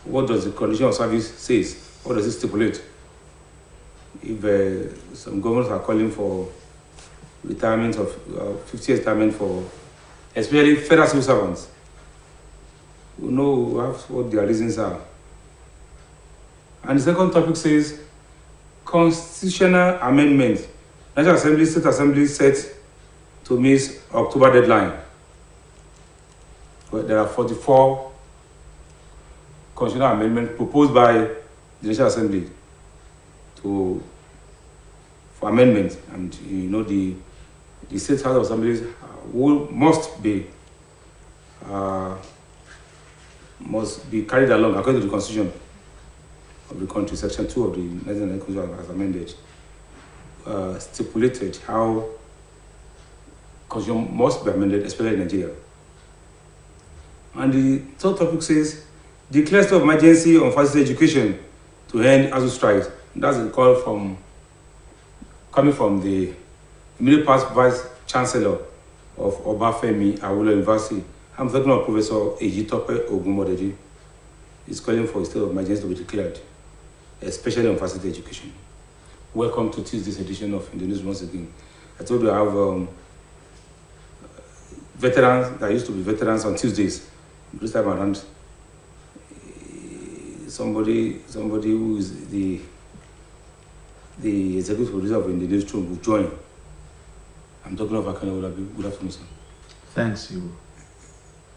what does the condition of service says? What does it stipulate? If some governments are calling for retirement of 50 years retirement for especially federal civil servants, we know what their reasons are. And the second topic says constitutional amendment. National Assembly, State Assembly set to miss October deadline. But there are 44 constitutional amendments proposed by the National Assembly for amendment, and the State House of Assemblies must be carried along according to the Constitution of the country. Section 2 of the 1999 Constitution has amended, stipulated how Constitution must be amended, especially in Nigeria. And the third topic says declare state of emergency on facility education to end ASUU strikes. That's a call coming from the immediate past Vice Chancellor of Obafemi Awolowo University. I'm talking about Professor Ejitope Ogunmodeji. He's calling for a state of emergency to be declared, especially on facility education. Welcome to Tuesday's edition of In the News once again. I told you I have veterans that used to be veterans on Tuesdays. This time around, somebody who is the executive producer of In the Newsroom will join. I'm talking of Akane Olabi. Good afternoon, sir. Thanks you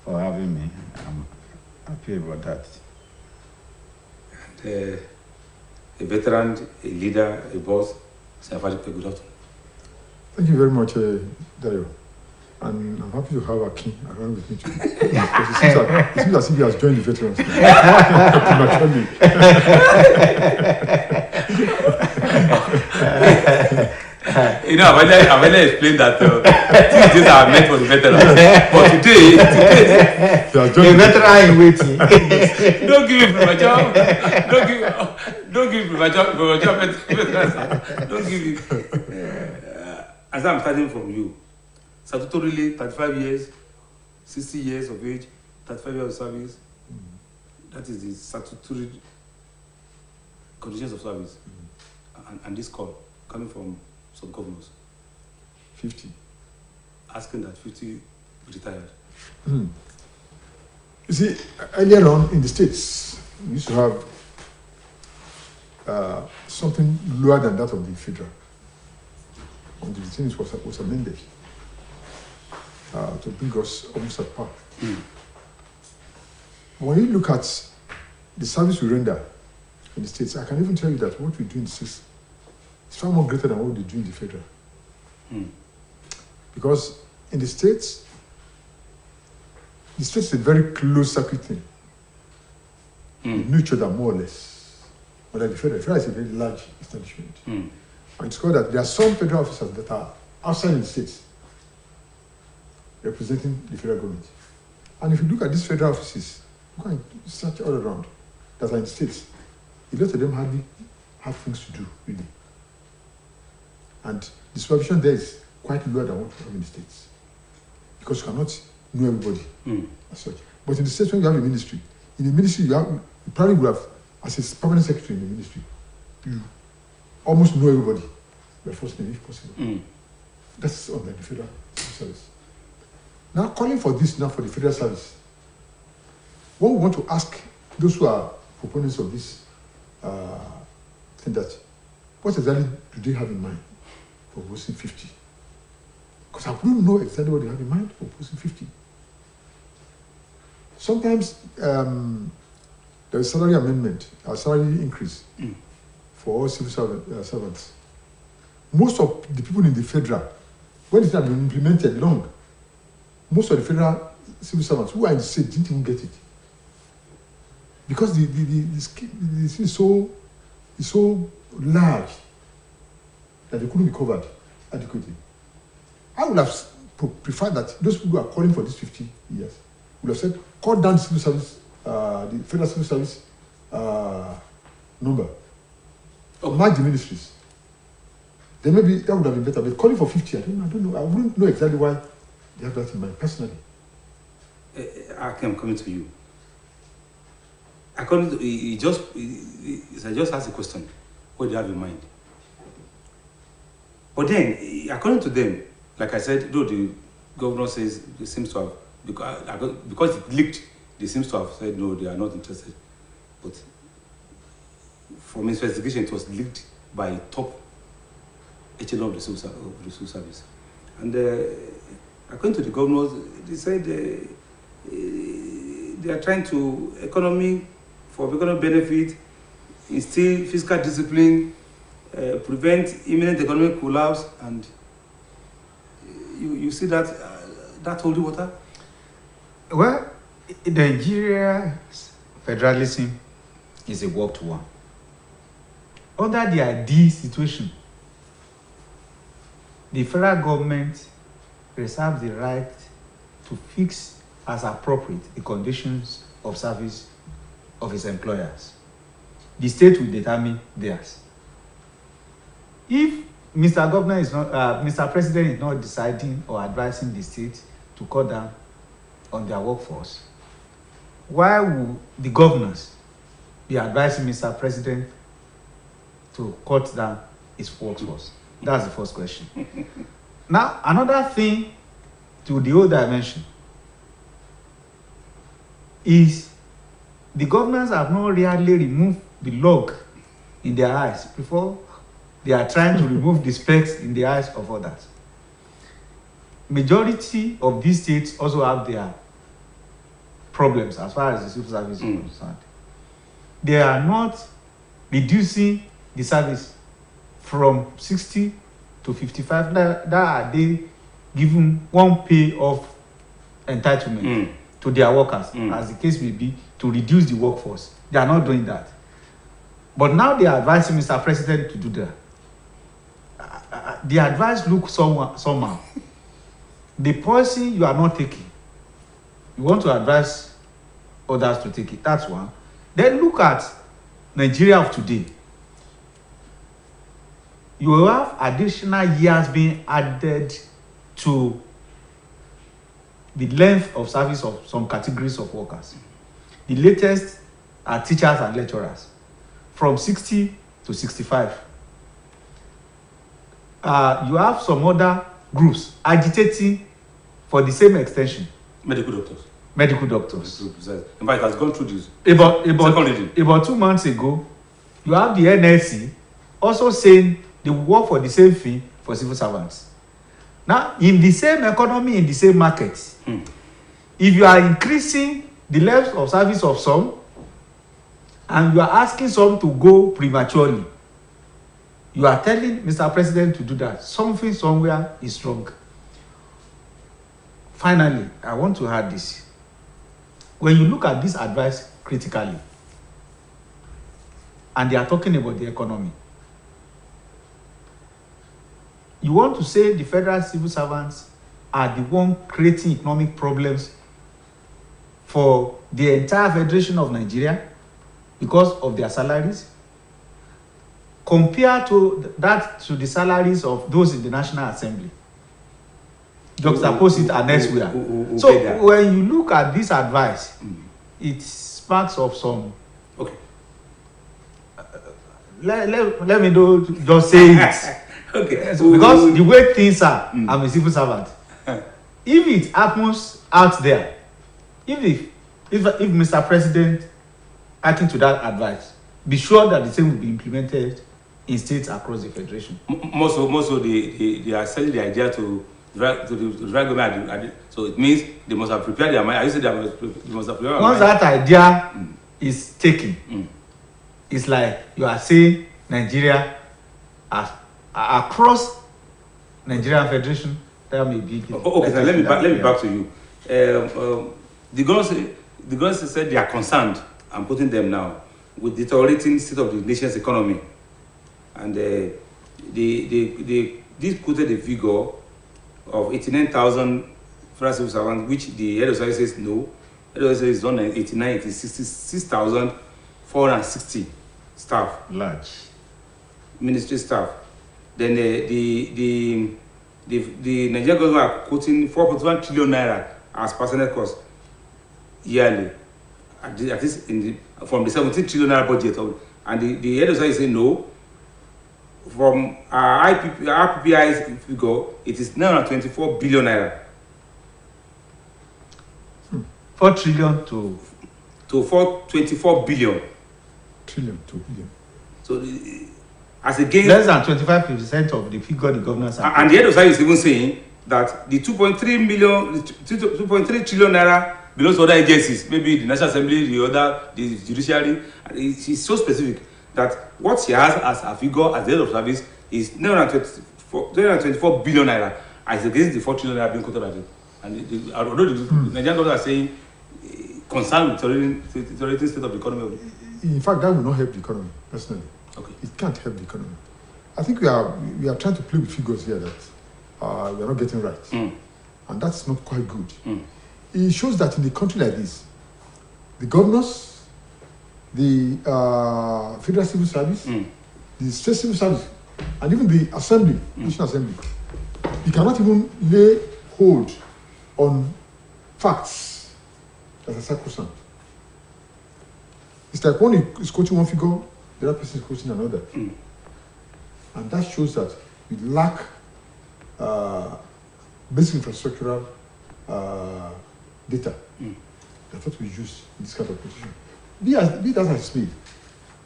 for having me. I'm happy about that. And, a veteran, a leader, a boss, Sir Fadipe, good afternoon. Thank you very much, Dario. And I'm happy to have Akin around with me too. Because it seems as if he has joined the veterans. I've already explained that Tuesdays are meant for the veterans. But today, the veteran in waiting. Don't give it premature. Don't give premature veterans. Don't give it. As I'm starting from you, statutorily 35 years, 60 years of age, 35 years of service. That is the statutory conditions of service. And this call coming from some governors. 50. Asking that 50 retired. You see, earlier on in the States, we used to have something lower than that of the federal. And the thing was amended to bring us almost at par. When you look at the service we render in the States, I can even tell you that what we do in the States is far more greater than what we do in the federal. Because in the States is a very close circuit thing. We know each other more or less. But like the federal is a very large establishment. And it's called that there are some federal officers that are outside in the States representing the federal government. And if you look at these federal offices, go and search all around that are in the States, a lot of them hardly have things to do, really. And the supervision there is quite lower than what we have in the States. Because you cannot know everybody as such. But in the States, when you have a ministry, in the ministry you probably would have, as a permanent secretary in the ministry, you almost know everybody by first name if possible. That's on the federal service. Now, calling for this now for the federal service, what we want to ask those who are proponents of this thing that, what exactly do they have in mind for posting 50? Because I wouldn't know exactly what they have in mind for posting 50. Sometimes there is salary amendment, a salary increase for all civil servants. Most of the people in the federal, when it has been implemented long, most of the federal civil servants who are in the state didn't even get it. Because the thing is so large that they couldn't be covered adequately. I would have preferred that those people who are calling for these 50 years would have said, call down the civil service, the federal civil service number. Merge the ministries. Then maybe that would have been better. But calling for 50, I don't know. I wouldn't know exactly why they have that in mind, personally. I'm coming to you. according to he just asked a question, what do you have in mind? But then, according to them, like I said, though the governor says they seems to have because it leaked, they seems to have said no, they are not interested. But from investigation, it was leaked by top HLO of the civil service, and according to the governors, they said they are trying to for economic benefit, instill fiscal discipline, prevent imminent economic collapse, and you see that holy water. Well, Nigeria's federalism is a warped one. Under the ideal situation, the federal government reserves the right to fix as appropriate the conditions of service of its employers. The state will determine theirs. If Mr. President is not deciding or advising the state to cut down on their workforce, why would the governors be advising Mr. President to cut down his workforce? That's the first question. Now, another thing to the whole dimension is the governors have not really removed the log in their eyes before they are trying to remove the specks in the eyes of others. Majority of these states also have their problems as far as the civil service is concerned. They are not reducing the service from 60 to 55. That are they giving one pay of entitlement to their workers, as the case may be, to reduce the workforce. They are not doing that. But now they are advising Mr. President to do that. The advice looks somehow. The policy you are not taking, you want to advise others to take it. That's one. Then look at Nigeria of today. You will have additional years being added to the length of service of some categories of workers. The latest are teachers and lecturers, from 60 to 65. You have some other groups agitating for the same extension. Medical doctors. Medical doctors. In fact, it has gone through this. About 2 months ago, you have the NLC also saying they work for the same fee for civil servants. Now, in the same economy, in the same market, if you are increasing the level of service of some, and you are asking some to go prematurely, you are telling Mr. President to do that. Something somewhere is wrong. Finally, I want to add this. When you look at this advice critically, and they are talking about the economy, you want to say the federal civil servants are the one creating economic problems for the entire Federation of Nigeria because of their salaries? Compare to the salaries of those in the National Assembly. Juxtapose it and elsewhere. So when you look at this advice, it sparks of some. Okay. Let me just say it. Okay. So because the way things are, I'm a civil servant. If it happens out there, if Mr. President acting to that advice, be sure that the same will be implemented in states across the federation. Most of they are selling the idea to the federal government. So it means they must have prepared their mind. I used to say they must have prepared their mind. Once that idea is taken, it's like you are saying Nigeria across Nigerian Federation. That may be. Okay, so let me back to you. The governors said they are concerned. I'm putting them now with deteriorating state of the nation's economy, and they quoted a figure of 89,000 federal civil servants, which the head of service says no. Head of service is on 89, it is 66,460 staff. Large. Ministry staff. Then the Nigerian government are quoting 4.1 trillion naira as personnel cost yearly. at least from the 17 trillion naira budget, and the head of service is saying no. From our PPI's figure, it is 924 billion naira. 4 trillion to 424 billion. Trillion to billion. So, as against less than 25% of the figure the governors have. And the head of service is even saying that the 2.3 trillion naira belongs to other agencies, maybe the National Assembly, the judiciary. She's so specific that what she has as a figure as the head of service is 924 billion naira, as against the 4 trillion naira being quoted at it. And although the Nigerian government are saying concerned with deteriorating state of the economy. In fact, that will not help the economy, personally. Okay. It can't help the economy. I think we are trying to play with figures here that we are not getting right. And that's not quite good. It shows that in a country like this, the governors, the federal civil service, the state civil service, and even the assembly, national assembly, you cannot even lay hold on facts as a sacrosanct. It's like one is quoting one figure, the other person is quoting another. And that shows that we lack basic infrastructural data. That's what we use in this kind of position. Be that as it may. You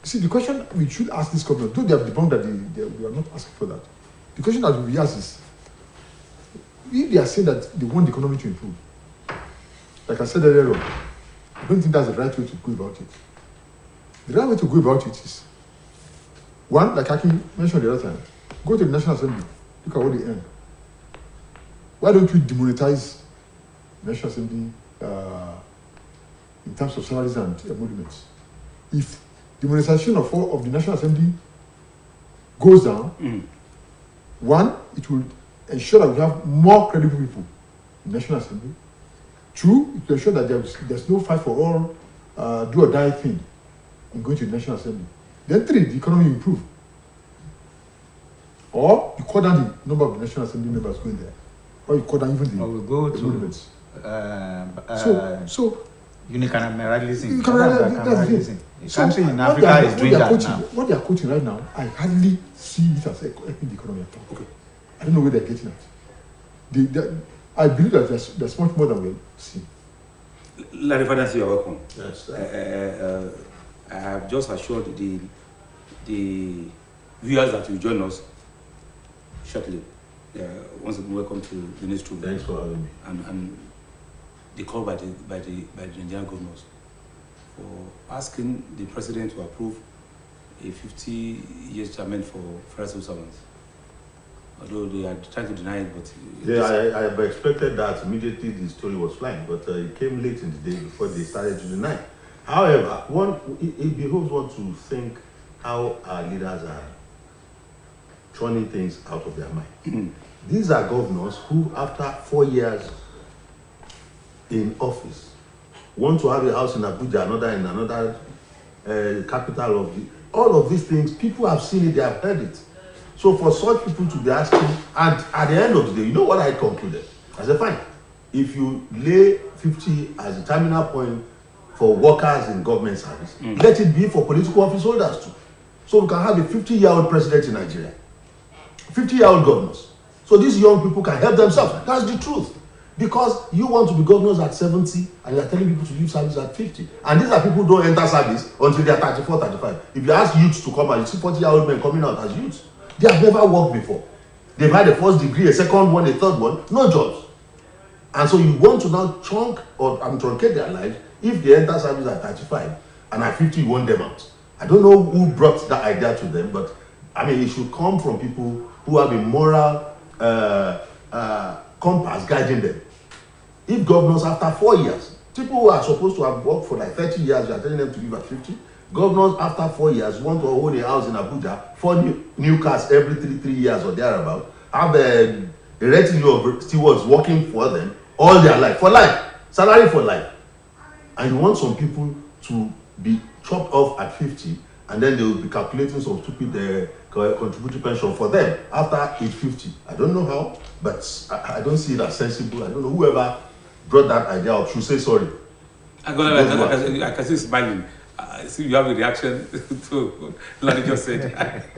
see, the question we should ask this government, though they have debunked that we are not asking for that, the question that we ask is, if they are saying that they want the economy to improve, like I said earlier on, I don't think that's the right way to go about it. The right way to go about it is, one, like Aki mentioned the other time, go to the National Assembly, look at what they earn. Why don't we demonetize the National Assembly in terms of salaries and emoluments? If the monetization of the National Assembly goes down, one, it will ensure that we have more credible people in the National Assembly. Two, it will ensure that there's no fight for all, do or die thing in going to the National Assembly. Then three, the economy will improve. Or you cut down the number of the National Assembly members going there. Or you cut down even the emoluments. So unicameralism. Unicameralism. The country in Africa is doing that now. What they are quoting right now, I hardly see it as helping the economy at all. Okay. I don't know where they're getting at. I believe that there's much more than we've seen. Larry Fadansi, you're welcome. Yes. I have just assured the viewers that will join us shortly. Once again, welcome to the newsroom. Thanks for having me. And the call by the Nigerian governors for asking the president to approve a 50-year achievement for federal civil servants. Although they are trying to deny it, but I have expected that immediately the story was flying, but it came late in the day before they started to deny. However, it behoves one to think how our leaders are turning things out of their mind. These are governors who, after 4 years in office, want to have a house in Abuja, another in another capital of all of these things. People have seen it, they have heard it. So for such people to be asking, and at the end of the day, you know what I concluded? I said, fine, if you lay 50 as a terminal point for workers in government service, let it be for political office holders too. So we can have a 50-year-old president in Nigeria, 50-year-old governors. So these young people can help themselves. That's the truth. Because you want to be governors at 70 and you're telling people to leave service at 50. And these are people who don't enter service until they're 34, 35. If you ask youths to come out, you see 40-year-old men coming out as youths. They have never worked before. They've had a first degree, a second one, a third one, no jobs. And so you want to now truncate their lives. If they enter service at 35 and at 50 you want them out. I don't know who brought that idea to them, but I mean it should come from people who have a moral compass guiding them. If governors after 4 years, people who are supposed to have worked for like 30 years, you are telling them to leave at 50. Governors after 4 years want to own a house in Abuja, 4 new cars every 3 years or thereabout, have a retinue of stewards working for them all their life, for life, salary for life. And you want some people to be chopped off at 50 and then they will be calculating some stupid contributory pension for them after age 50. I don't know how, but I don't see it as sensible. I don't know whoever brought that idea up should say sorry. I can see you smiling. I see you have a reaction to what Larry just said.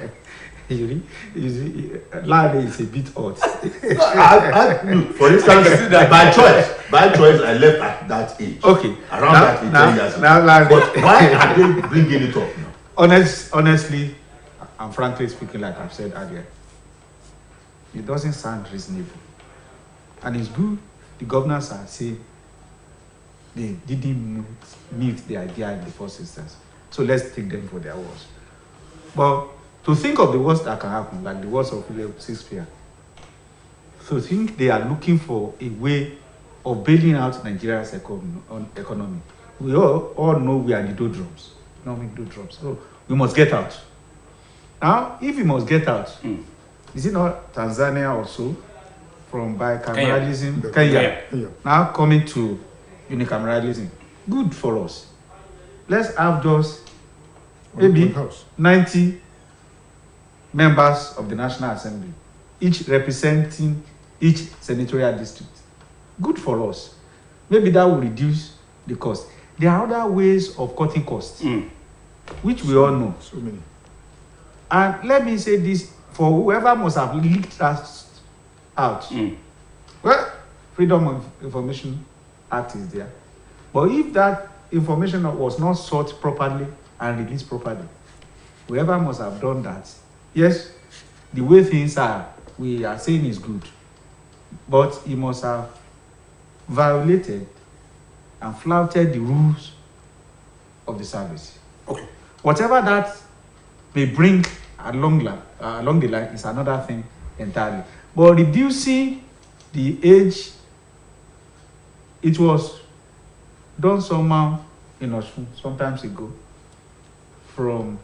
You see, Larry is a bit odd. Look, for instance, by choice, I left at that age. Okay. Around that age, 10 years ago. Now, Larry. But why are they bringing it up now? Honestly, and frankly speaking, like I've said earlier, it doesn't sound reasonable. And it's good the governors are saying they didn't meet the idea in the first instance. So let's take them for their words. But to think of the worst that can happen, like the words of William Shakespeare, so think they are looking for a way of bailing out Nigeria's economy. We all know we are in the doldrums. Economic doldrums. So we must get out. Now, if we must get out, is it not Tanzania also from bicameralism? Kenya. Now coming to unicameralism. Good for us. Let's have just maybe 90 members of the National Assembly, each representing each senatorial district. Good for us. Maybe that will reduce the cost. There are other ways of cutting costs, which we all know. So many. And let me say this for whoever must have leaked us out. Well, Freedom of Information Act is there. But if that information was not sought properly and released properly, whoever must have done that, yes, the way things are, we are saying is good. But he must have violated and flouted the rules of the service. Okay. Whatever that may bring along the line is another thing entirely. But reducing the age, it was done somehow in Osun sometimes ago, from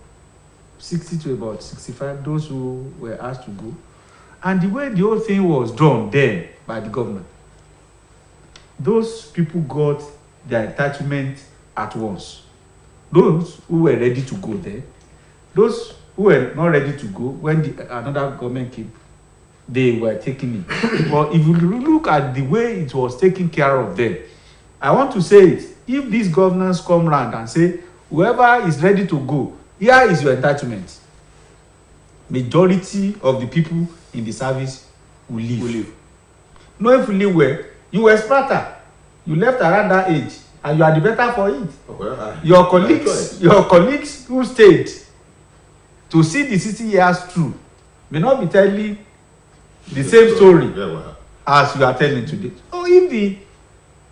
60 to about 65, those who were asked to go. And the way the whole thing was done then by the government, those people got their entitlement at once. Those who were ready to go there, those who were not ready to go, when another government came, they were taking it. But if you look at the way it was taken care of them, I want to say it, if these governors come round and say, whoever is ready to go, here is your entitlement, majority of the people in the service will leave. Knowing fully well, you were smarter. You left around that age, and you are the better for it. Okay, your colleagues who stayed to see the 60 years through may not be telling the same story as you are telling today. So if the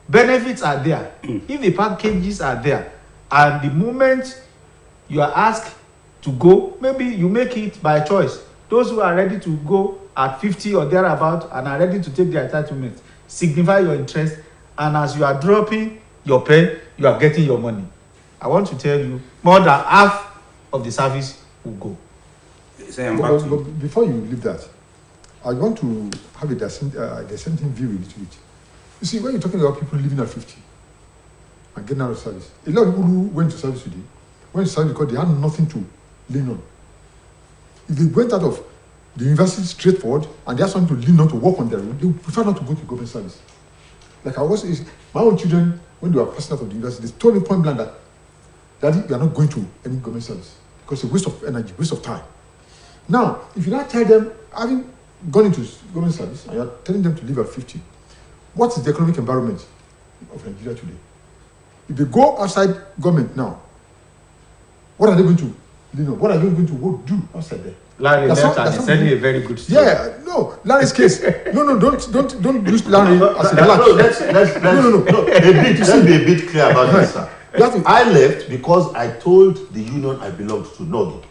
benefits are there, if the packages are there, and the moment you are asked to go, maybe you make it by choice. Those who are ready to go at 50 or thereabout and are ready to take their entitlement, signify your interest, and as you are dropping your pen, you are getting your money. I want to tell you, more than half of the service will go. But before you leave that, I want to have a dissenting view a little bit. You see, when you're talking about people living at 50 and getting out of service, a lot of people who went to service today went to service because they had nothing to lean on. If they went out of the university straightforward and they had something to lean on to work on their own, they would prefer not to go to government service. Like I was, my own children, when they were passing out of the university, they told me point blank that, Daddy, you are not going to any government service because it's a waste of energy, waste of time. Now, if you now tell them, having gone into government service and you're telling them to leave at 50, what is the economic environment of Nigeria today? If they go outside government now, what are they going to, what are they going to go do outside there? Larry left and he's telling a very good story. Yeah, no, Larry's case. No, don't use Larry as a black. Let's be a bit clear about this, sir. I left because I told the union I belonged to, NOGI,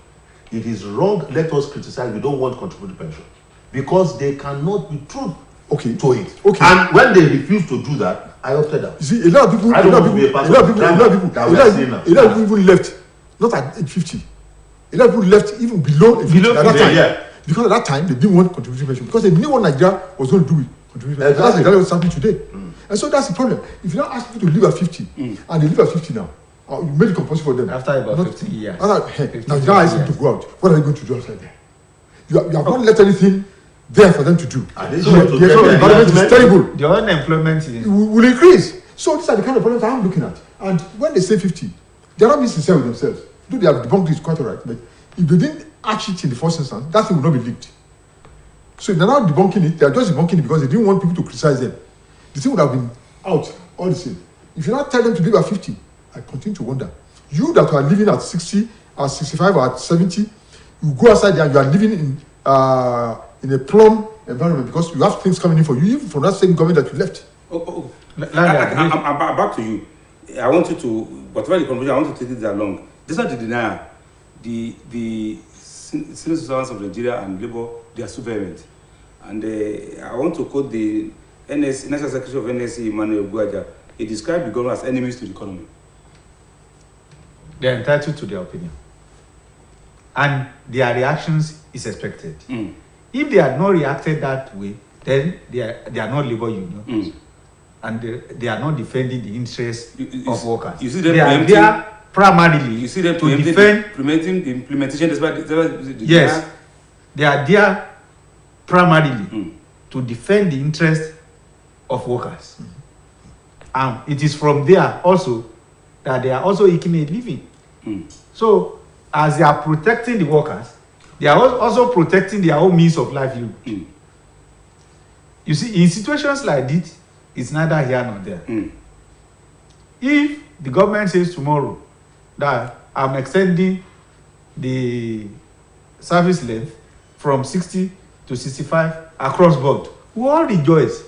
it is wrong, let us criticize, we don't want contributory pension. Because they cannot be true to it. Okay. And when they refuse to do that, I opted out. You see, a lot of people even left, not at age 50. A lot of people left even below age 50 at that time. Yeah. Because at that time, they didn't want contributory pension. Because they knew what Nigeria was going to do with contributory pension. That's exactly what's happening today. And so that's the problem. If you now ask people to live at 50, and they live at 50 now, you made it compulsory for them. After about 15 years. Now they're asking to go out. What are they going to do outside there? You have not left anything there for them to do. The environment is terrible. The unemployment will increase. So these are the kind of problems I'm looking at. And when they say 50, they're not being sincere with themselves. Though they have debunked it quite all right, but if they didn't act it in the first instance, that thing will not be leaked. So if they're not debunking it, they're just debunking it because they didn't want people to criticize them. The thing would have been out all the same. If you not tell them to live at 50, I continue to wonder. You that are living at 60, at 65, or at 70, you go outside there and you are living in a plum environment because you have things coming in for you, even from that same government that you left. I'm back to you. I want you to, whatever the conclusion, I want to take it along. This is not the denial. The civil servants of Nigeria and Labour, they are sovereign. And I want to quote the National Secretary of NSC, Emmanuel Guaja. He described the government as enemies to the economy. They are entitled to their opinion. And their reactions is expected. If they had not reacted that way, then they are not labor unions. And they are not defending the interests of workers. You see them they are there primarily you see them to defend preventing the implementation. Yes, they are there primarily to defend the interests of workers. And it is from there also that they are also making a living. So as they are protecting the workers, they are also protecting their own means of livelihood. You see, in situations like this, it's neither here nor there. If the government says tomorrow that I'm extending the service length from 60 to 65 across board, we all rejoice.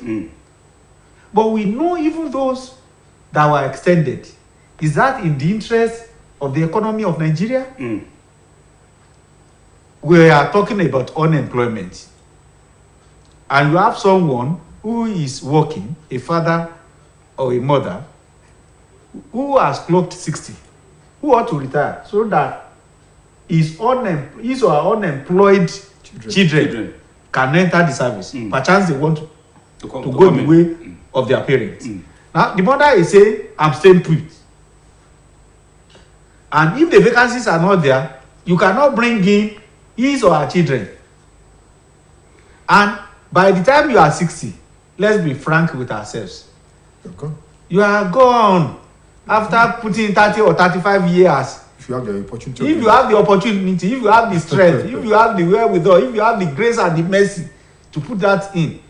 But we know even those that were extended, is that in the interest of the economy of Nigeria? We are talking about unemployment. And you have someone who is working, a father or a mother, who has clocked 60, who ought to retire so that his or her unemployed children can enter the service. Perchance they want to go the way of their parents. Now, the mother is saying, I'm staying put. And if the vacancies are not there, you cannot bring in his or her children. And by the time you are 60, let's be frank with ourselves. You are gone after putting 30 or 35 years. If you have the opportunity. If you have the opportunity, if you have the strength, if you have the wherewithal, if you have the grace and the mercy to put that in,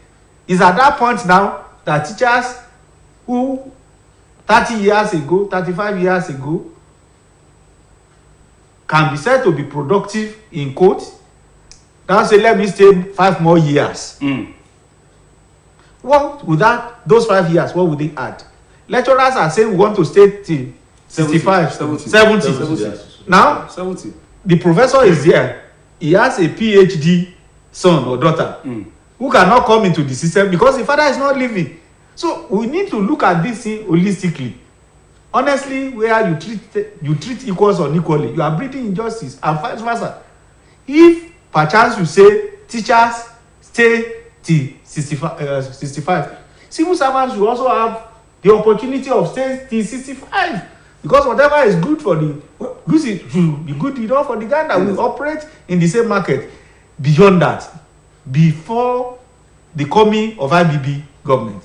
it's at that point now that teachers who 30 years ago, 35 years ago, can be said to be productive in quote. Now say, let me stay 5 more years. What would those 5 years, what would they add? Lecturers are saying we want to stay till 65, 70. Now, 70. The professor is there. He has a PhD son or daughter who cannot come into the system because the father is not living. So we need to look at this thing holistically. Honestly, where you treat equals unequally, you are breeding injustice and vice versa. If perchance you say teachers stay till 65, civil servants will also have the opportunity of staying till 65 because whatever is good for the goods should be good enough for the guy that will operate in the same market. Beyond that, before the coming of IBB government,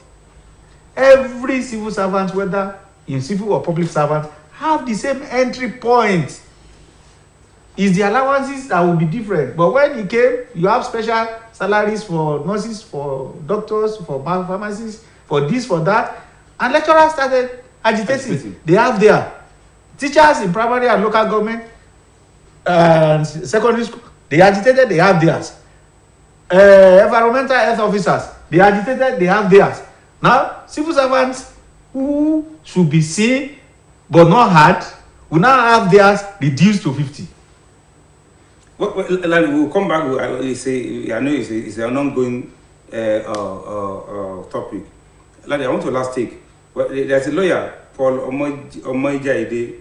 every civil servant, whether in civil or public servant, have the same entry point. It's the allowances that will be different. But when it came, you have special salaries for nurses, for doctors, for pharmacists, for this, for that. And lecturers started agitating. They have their teachers in primary and local government and secondary school. They agitated, they have theirs. Environmental health officers, they agitated, they have theirs. Now, civil servants who should be seen but not heard will now have theirs reduced to 50. Well, we'll come back. I know it's an ongoing topic. I want to last take. Well, there's a lawyer, Paul Omoija,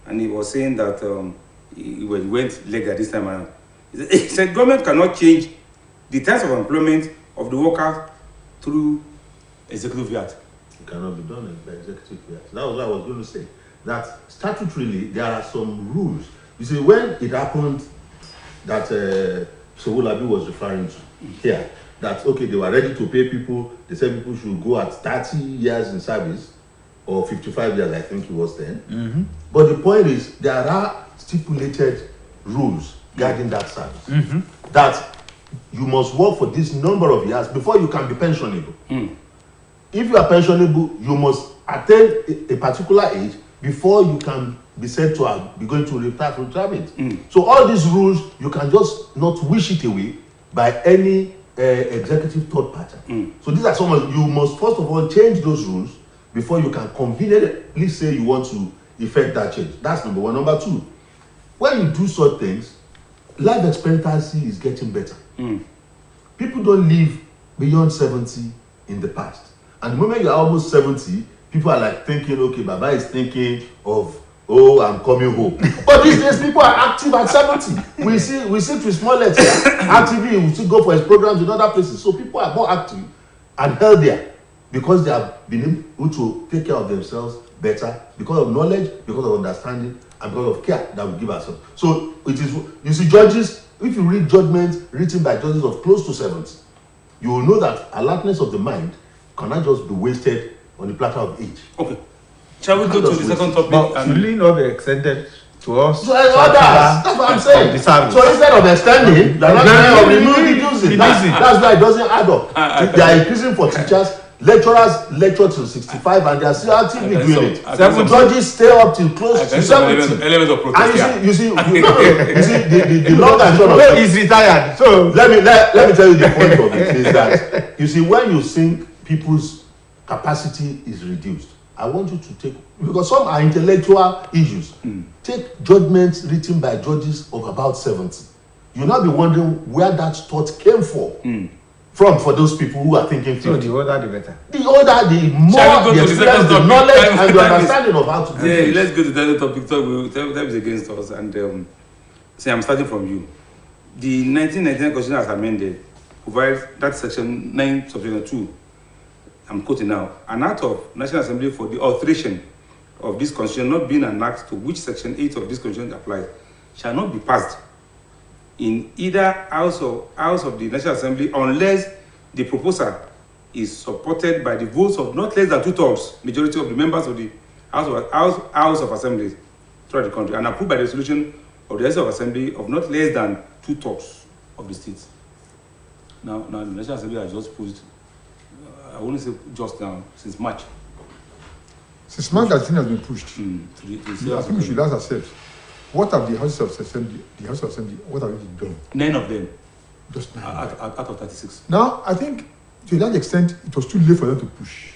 and he was saying that he went legal this time around. He said government cannot change the terms of employment of the workers through executive fiat. It cannot be done by executive fiat. That was what I was going to say. That statutorily there are some rules. You see, when it happened that Sowolabi was referring to here, that okay, they were ready to pay people. They said people should go at 30 years in service or 55 years, I think he was then. Mm-hmm. But the point is, there are stipulated rules guarding that service. Mm-hmm. That you must work for this number of years before you can be pensionable. If you are pensionable, you must attain a particular age before you can be said to be going to retire from retirement. So all these rules, you can just not wish it away by any executive third party. So these are some of, you must first of all change those rules before you can conveniently say you want to effect that change. That's number one. Number two, when you do such things, life expectancy is getting better. People don't live beyond 70 in the past. And the moment you're almost 70, people are like thinking, okay, Baba is thinking of, oh, I'm coming home. But these days, people are active at 70. We see with small letters, actively, we still go for his programs in other places. So people are more active and healthier because they have been able to take care of themselves better because of knowledge, because of understanding, and because of care that we give ourselves. So it is, you see, judges, if you read judgments written by judges of close to 70, you will know that alertness of the mind cannot just be wasted on the platter of age. Okay. Shall we go to the second topic? But should it not be extended to us? So others, that's what I'm saying. So instead of extending, they're not going to reduce it. That's why it doesn't add up. They are increasing for teachers. Lecturers lecture till 65 and they are still actively doing it. Judges stay up till close to 70. And you see, the long and short of it is retired. So let me tell you the point of it is that you see, when you think people's capacity is reduced, I want you to take, because some are intellectual issues, take judgments written by judges of about 70. You'll not be wondering where that thought came from for those people who are thinking 50. So the older the better. The older, the more the experience, the knowledge, and the understanding of how to do things. Let's go to the other topic. That is against us. And say I'm starting from you. The 1999 Constitution as amended provides that section 9 subsection 2. I'm quoting now. An act of National Assembly for the alteration of this Constitution not being an act to which section 8 of this Constitution applies shall not be passed in either house of the National Assembly unless the proposal is supported by the votes of not less than 2/3 majority of the members of the House of Assemblies throughout the country and approved by the resolution of the House of Assembly of not less than 2/3 of the states. Now the National Assembly has just pushed, I won't say just now, since March. Since March, that thing has been pushed. To I think we should ask ourselves, what have the House of Assembly, what have they done? 9 of them. Just 9. Out of 36. Now, I think to a large extent, it was too late for them to push.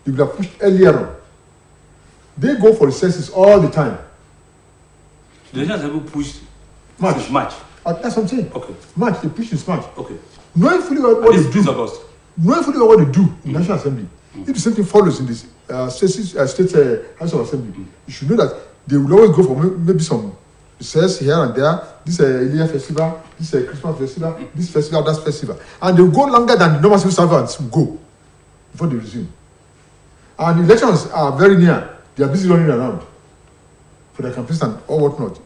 They would have pushed earlier on. They go for recesses all the time. The National Assembly pushed March. since March. That's what I'm saying. Okay. March, they pushed since March. Okay. Knowing fully what they do. August. Knowing fully what they do in the National Assembly. If the same thing follows in this state House of Assembly, you should know that they will always go for maybe some recess here and there. This Elia festival, this Christmas festival, this festival, that festival. And they will go longer than the normal civil servants will go before they resume. And the elections are very near. They are busy running around for their campaigns and all whatnot.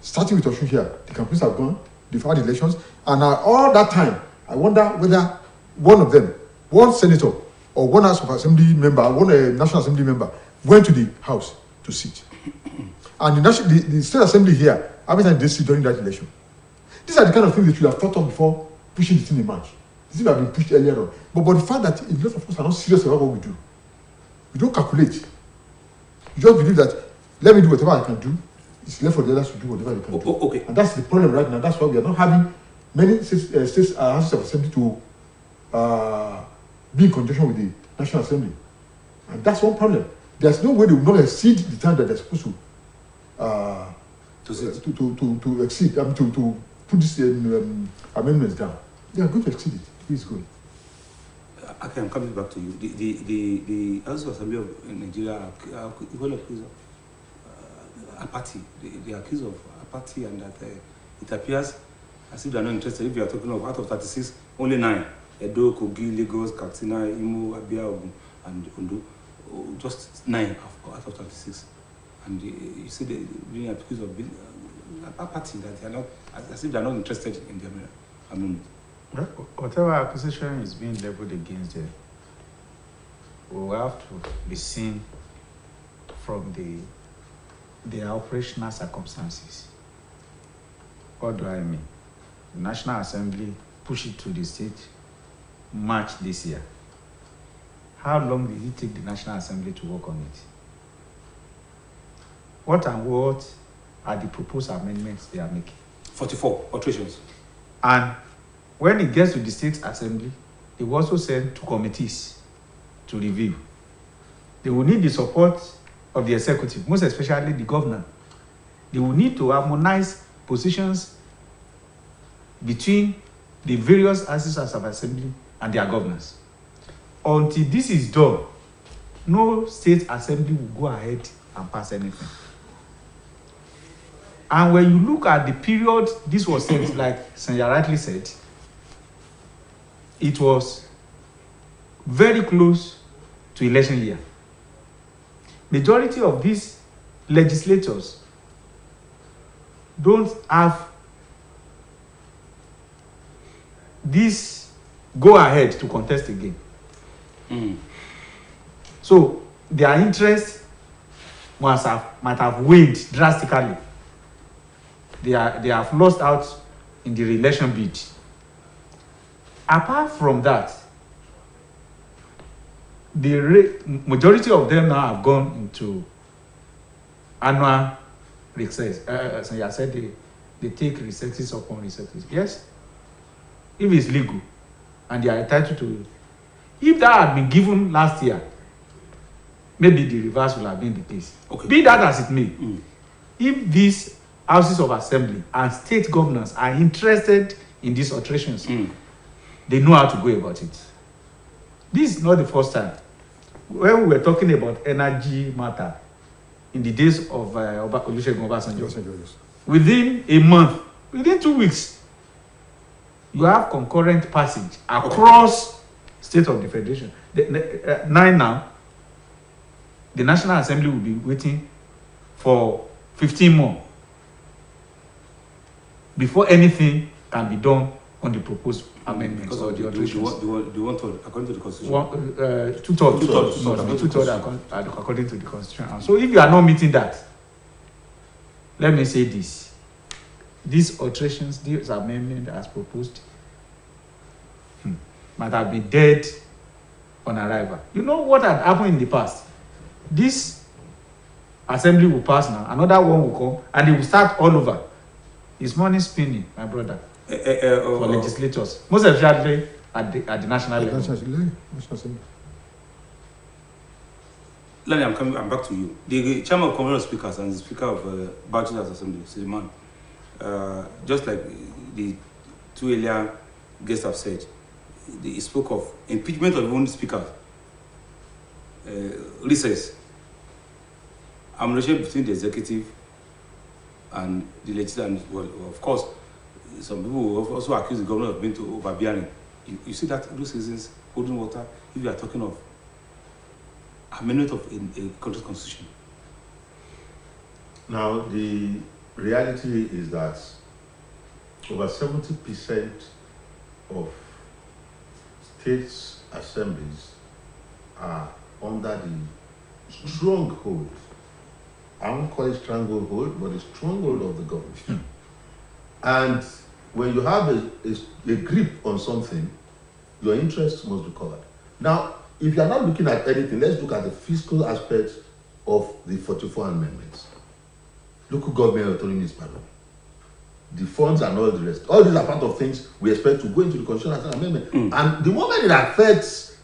Starting with Oshun here, the campaigns have gone, they've had elections, and all that time, I wonder whether one of them, one senator, or one House of Assembly member, one National Assembly member, went to the House to sit. And the State Assembly here, how many times did they sit during that election? These are the kind of things that you have thought of before pushing the thing in March. These have been pushed earlier on. But the fact that a lot of us are not serious about what we do, we don't calculate. You just believe that, let me do whatever I can do, it's left for the others to do whatever they can do. Okay. And that's the problem right now. That's why we are not having many states Houses of Assembly to be in conjunction with the National Assembly. And that's one problem. There's no way they will not exceed the time that they're supposed to exceed, to put these amendments down. They are going to exceed it. Please go. Okay, I'm coming back to you. The House of Assembly of Nigeria are equally accused of apathy. They are accused of apathy, and that it appears as if they are not interested. If you are talking of out of 36, only 9: Edo, Kogi, Lagos, Katsina, Imo, Abia, Ogun, and Ondo. Just 9 out of 36. And you see they're being accused of being apathy, that they are not, as if they are not interested in the amendment. Whatever accusation is being leveled against them, will have to be seen from the operational circumstances. What do I mean? The National Assembly pushed it to the state March this year. How long did it take the National Assembly to work on it? What are the proposed amendments they are making? 44 alterations. And when it gets to the State Assembly, they will also send to committees to review. They will need the support of the executive, most especially the governor. They will need to harmonize positions between the various houses of assembly and their governors. Until this is done, no state assembly will go ahead and pass anything. And when you look at the period this was set, like Senya rightly said, it was very close to election year. Majority of these legislators don't have this go ahead to contest again. So their interest might have waned drastically. They have lost out in the re-election bid. Apart from that, the majority of them now have gone into annual recess. So I said they take recesses upon recesses. Yes, if it's legal and they are entitled to it. If that had been given last year, maybe the reverse will have been the case. Okay. Be that as it may, if these houses of assembly and state governors are interested in these alterations, they know how to go about it. This is not the first time. When we were talking about energy matter in the days of Olusegun Obasanjo, within a month, within 2 weeks, you have concurrent passage across state of the federation. Now, the National Assembly will be waiting for 15 more before anything can be done on the proposed amendments. Because or the alterations. do you want to, according to the Constitution? Two-thirds according to the Constitution. So if you are not meeting that, let me say this. These alterations, these amendments as proposed, might have been dead on arrival. You know what had happened in the past? This assembly will pass now, another one will come, and it will start all over. It's money spinning, my brother, for legislators, most especially at the national level. Lani, I'm back to you. The chairman of Conference of Speakers and the Speaker of Bachelor's Assembly, Suleiman, just like the two earlier guests have said, he spoke of impeachment of one speaker, recess, ammunition between the executive and the legislature. And, well, of course, some people will also accuse the government of being too overbearing. You see that those citizens holding water if you are talking of amendment of a country's constitution. Now, the reality is that over 70% of states' assemblies are under the stronghold. I won't call it stranglehold, but the stronghold of the government. And when you have a grip on something, your interests must be covered. Now, if you are not looking at anything, let's look at the fiscal aspect of the 44 amendments. Local government autonomy is part of it. The funds and all the rest. All these are part of things we expect to go into the constitutional amendment. And the moment it affects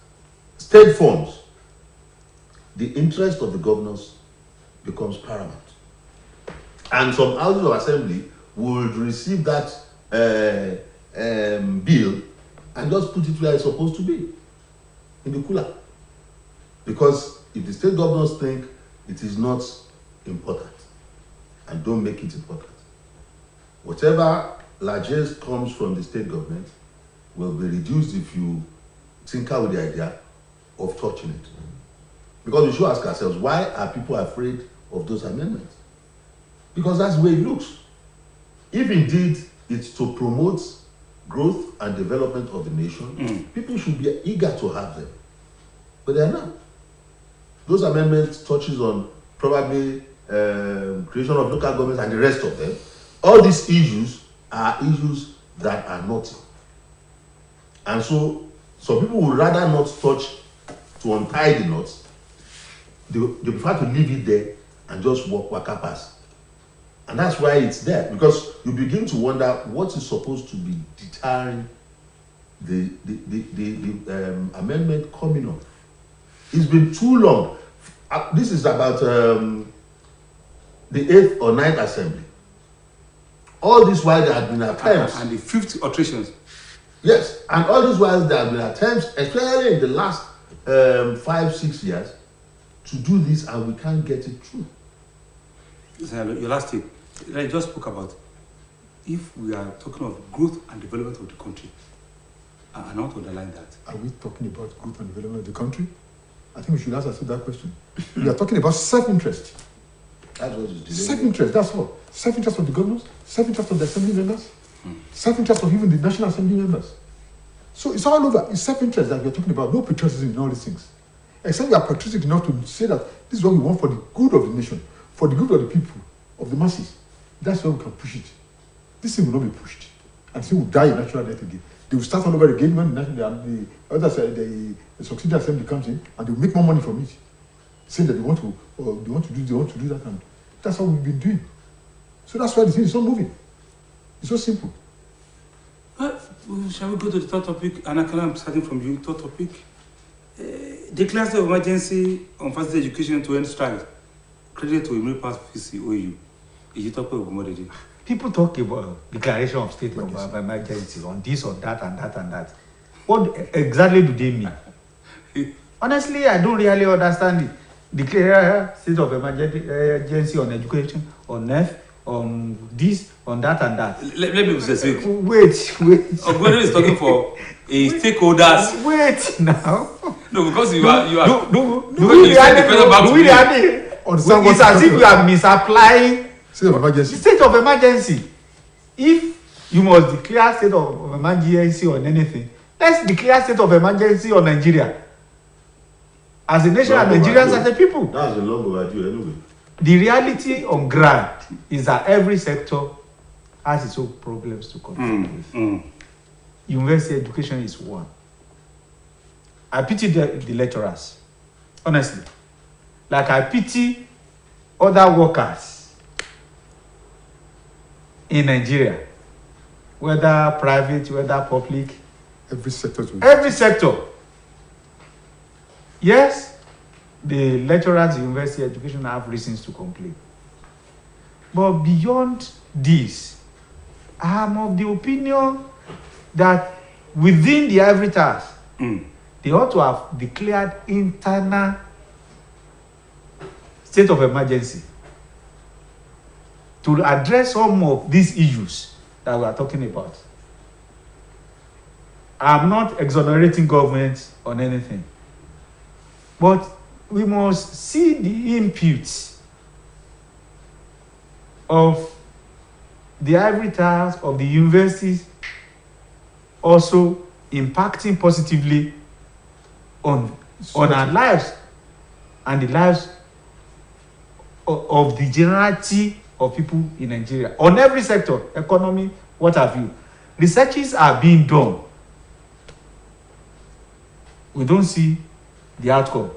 state funds, the interest of the governors becomes paramount. And some houses of assembly would receive that bill and just put it where it's supposed to be, in the cooler. Because if the state governors think it is not important, and don't make it important, whatever largesse comes from the state government will be reduced if you tinker with the idea of touching it. Because we should ask ourselves, why are people afraid of those amendments? Because that's the way it looks. If indeed it's to promote growth and development of the nation, people should be eager to have them. But they are not. Those amendments touches on probably creation of local governments and the rest of them. All these issues are issues that are naughty. And so some people would rather not touch to untie the knots. They prefer to leave it there and just walk past. And that's why it's there, because you begin to wonder what is supposed to be deterring the amendment coming up. It's been too long. This is about the 8th or 9th assembly. All this while there have been attempts. And the 5th alterations. Yes, and all this while there have been attempts, especially in the last 5-6 years, to do this, and we can't get it through. Your last tip, I just spoke about, if we are talking of growth and development of the country, I want to underline that. Are we talking about growth and development of the country? I think we should answer that question. We are talking about self-interest. That's what it's doing. Self-interest, that's all. Self-interest of the governors, self-interest of the assembly members, self-interest of even the National Assembly members. So it's all over. It's self-interest that we are talking about. No patriotism in all these things. Except we are patriotic enough to say that this is what we want for the good of the nation, for the good of the people, of the masses. That's where we can push it. This thing will not be pushed. And this thing will die a natural death again. They will start all over again when the succeeding assembly comes in, and they will make more money from it. Saying that they want to do that, and that's what we've been doing. So that's why the thing is not moving. It's so simple. Shall we go to the third topic? Anakala, I'm starting from you. Third topic. Declare state of emergency on facility education to end strike. Credit to Emily Pass PCOU. Is it topic of more? People talk about declaration of state of emergency on this, on that, and that, and that. What exactly do they mean? Honestly, I don't really understand it. Declare state of emergency on education, on health, on this, on that, and that. Let me be specific. Wait. Ogbodo is talking for stakeholders. Wait now. No, because you are. Do we really? It's as if you are misapplying State of emergency. State of emergency. If you must declare state of emergency on anything, let's declare state of emergency on Nigeria. As a nation and Nigerians as a people. That's a long overdue anyway. The reality on ground is that every sector has its own problems to contend with. University education is one. I pity the lecturers, honestly. Like I pity other workers in Nigeria, whether private, whether public. Every sector. Every sector. Yes, the lecturers in university education have reasons to complain. But beyond this, I am of the opinion that within the Ivory Task, they ought to have declared internal state of emergency to address some of these issues that we are talking about. I'm not exonerating government on anything, but we must see the inputs of the Ivory Task, of the universities, also impacting positively on our lives and the lives of the generality of people in Nigeria. On every sector, economy, what have you. Researches are being done. We don't see the outcome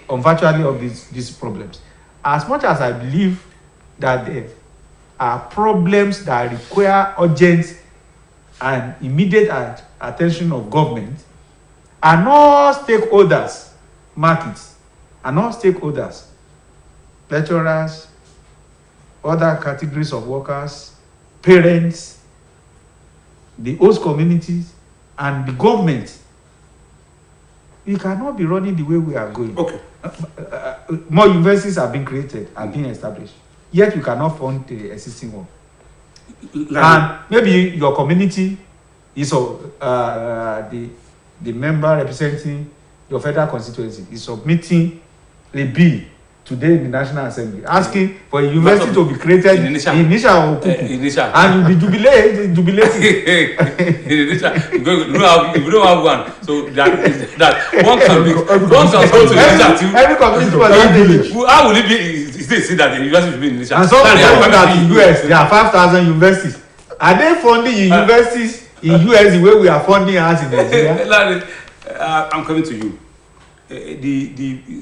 on virtually of these problems. As much as I believe that there are problems that require urgent and immediate attention of government, and all stakeholders, markets, and all stakeholders, lecturers, other categories of workers, parents, the host communities, and the government. We cannot be running the way we are going. Okay. More universities are being created, are being established. Yet you cannot fund the existing one. And maybe your community is the member representing your federal constituency is submitting a bill today in the National Assembly, asking for a university to be created in Initial and you'll be jubilating. You don't have one, so that one can go to Initial too. Every community was that village. How will it be? They say that the university should be in Initial. And some people that in US there are 5,000 universities. Are they funding universities in US the way we are funding us in Nigeria? I'm coming to you.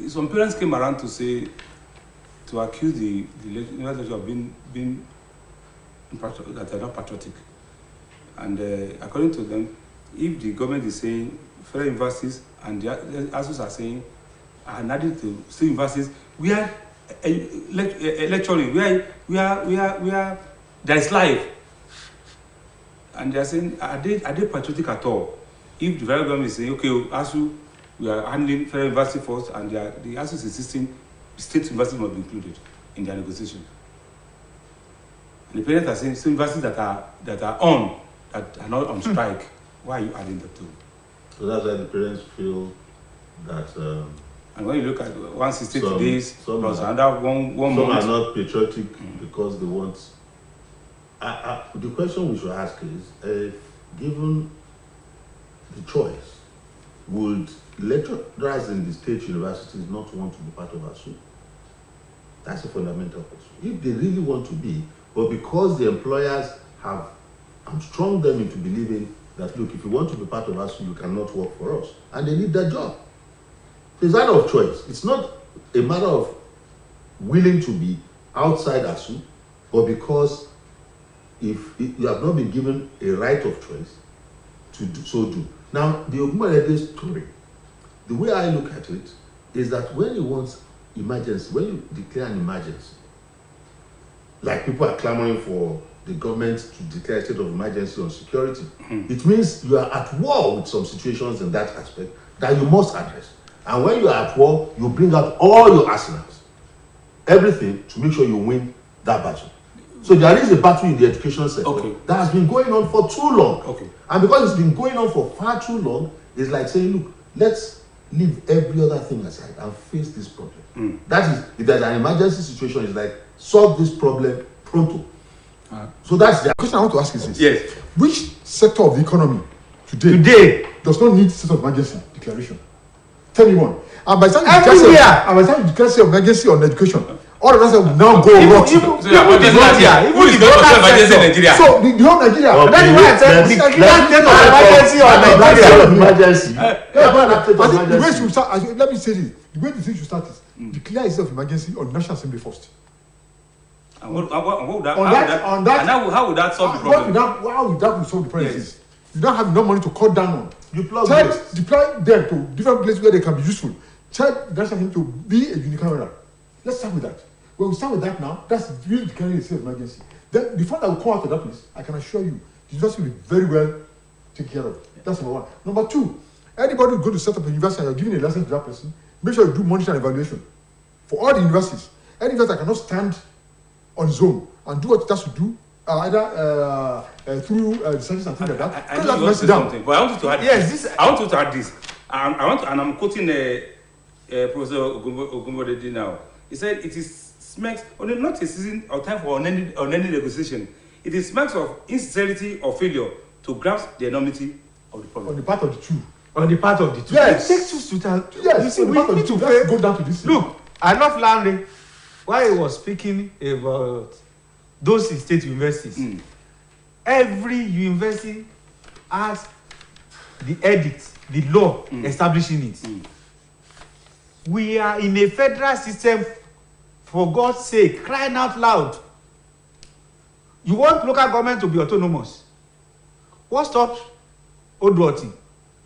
Some parents came around to accuse the university of being that are not patriotic, and according to them, if the government is saying federal universities and the ASUs are saying and adding to state universities, we are lecturing, we are there is life, and they are saying are they patriotic at all? If the federal government is saying okay, ASU, we are handling federal university first, and the ASU is insisting state universities must be included in their negotiation. And the parents are saying state universities that are not on strike. Why are you adding that too? So that's why the parents feel that. And when you look at 160 days plus another one month, some are not patriotic because they want. The question we should ask is, given the choice, would lecturers in the state universities not want to be part of ASU? That's a fundamental question. If they really want to be, but because the employers have strung them into believing that, look, if you want to be part of ASU, you cannot work for us, and they need that job. So it's a matter of choice. It's not a matter of willing to be outside ASU, but because if you have not been given a right of choice to do. Now, the Ogunbowale story, the way I look at it is that when you want emergency, when you declare an emergency, like people are clamoring for the government to declare a state of emergency on security, it means you are at war with some situations in that aspect that you must address. And when you are at war, you bring out all your arsenals, everything to make sure you win that battle. So there is a battle in the education sector that has been going on for too long. And because it's been going on for far too long, it's like saying, look, let's leave every other thing aside and face this problem. That is, if there's an emergency situation, it's like, solve this problem pronto. So that's the question I want to ask is this. Yes. Which sector of the economy today does not need state of emergency declaration? Tell me one. And by the time you declare state of emergency on education, all of us will now go rot. So the whole Nigeria. So the whole Nigeria. That's why I said the way you start, let me say this. The way the thing should start is declare a state of emergency on National Assembly first. And how would that solve the problem? How would that solve the problem? Yes. You don't have enough money to cut down on. Deploy them to different places where they can be useful. Tell National Assembly to be a unicameral. Let's start with that. When we start with that now, that's really declaring a state of emergency. Then the fund that will come out of that place, I can assure you, the university will be very well taken care of. That's number one. Number two, anybody who is going to set up a university and you're giving a license to that person, make sure you do monitoring and evaluation. For all the universities, any university cannot stand on its own and do what it has to do, either through research and things like that. I know you want to say something, but I want you to add I want you to add this. And I'm quoting Professor Ogunbowale now. He said it is smacks only not a season or time for on any negotiation. It is smacks of insincerity or failure to grasp the enormity of the problem. On the part of the two. On the part of the two. Yes. It takes two to tell. Yes. You see, we need to go down to this. Look, I love Lanre. While he was speaking about those state universities, every university has the edict, the law establishing it. We are in a federal system, for God's sake, crying out loud. You want local government to be autonomous. What stops Oduoti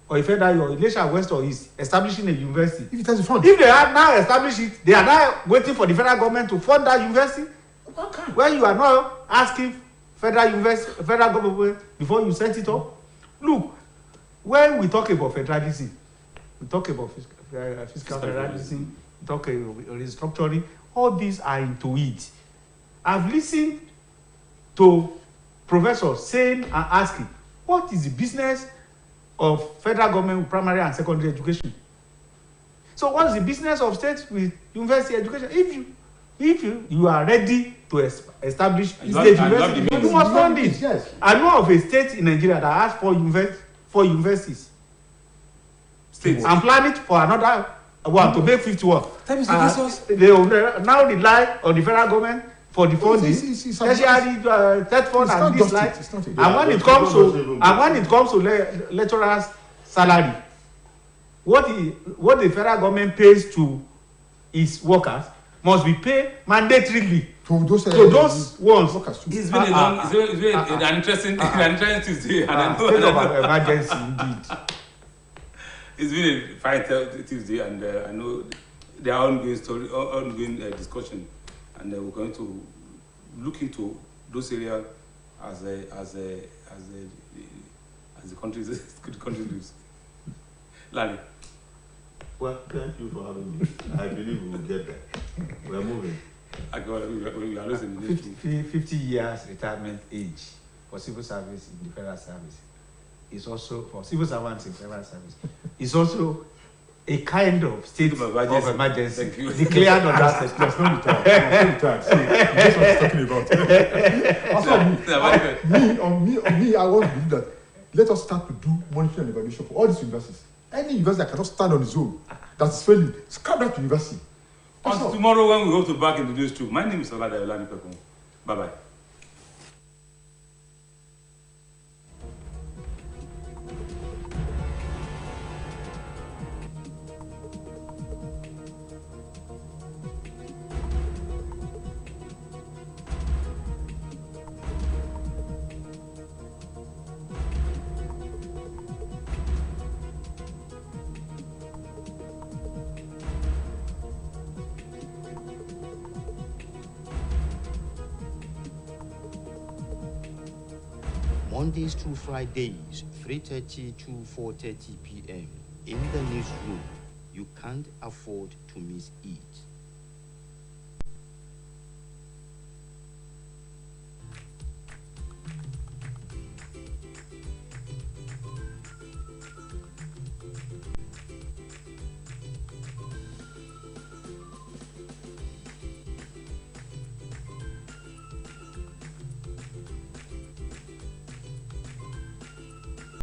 or a federal or Ilesha West or East establishing a university? If it has a fund. If they have now established it, they are now waiting for the federal government to fund that university. When you are not asking federal government before you set it up. Look, when we talk about federalism, we talk about fiscal federalism, we talk about restructuring, all these are into it. I've listened to professors saying and asking, what is the business of federal government with primary and secondary education? So what's the business of state with university education? If you are ready to establish state university, you must fund it. Yes. I know of a state in Nigeria that has 4 universities. States. And plan it for another one to make 51. They will now rely on the federal government for the funding, tertiary, third fund, and this like. And when it comes to lecturers' salary, what the federal government pays to its workers must be paid mandatorily to those ones. It's been an interesting Tuesday, and I know state of emergency indeed. It's been a fine Tuesday, and I know there are ongoing discussion, and we're going to look into those areas as the country lives. Larry. Well, thank you for having me. I believe we will get there. We're moving. We are losing 50 years retirement age for civil service in the federal service is also, for civil servants in federal service, is also a kind of state of emergency declared on that state. There's no return. See, that's what I'm talking about. Also, me, I want to believe that let us start to do monitoring and evaluation for all these universities. Any university that cannot stand on its own, that's failing, scrap that university. Until tomorrow when we go to back in the news too. My name is Olada Elani Pekun. Bye-bye. Mondays through Fridays, 3:30 to 4:30 p.m. in the newsroom. You can't afford to miss it.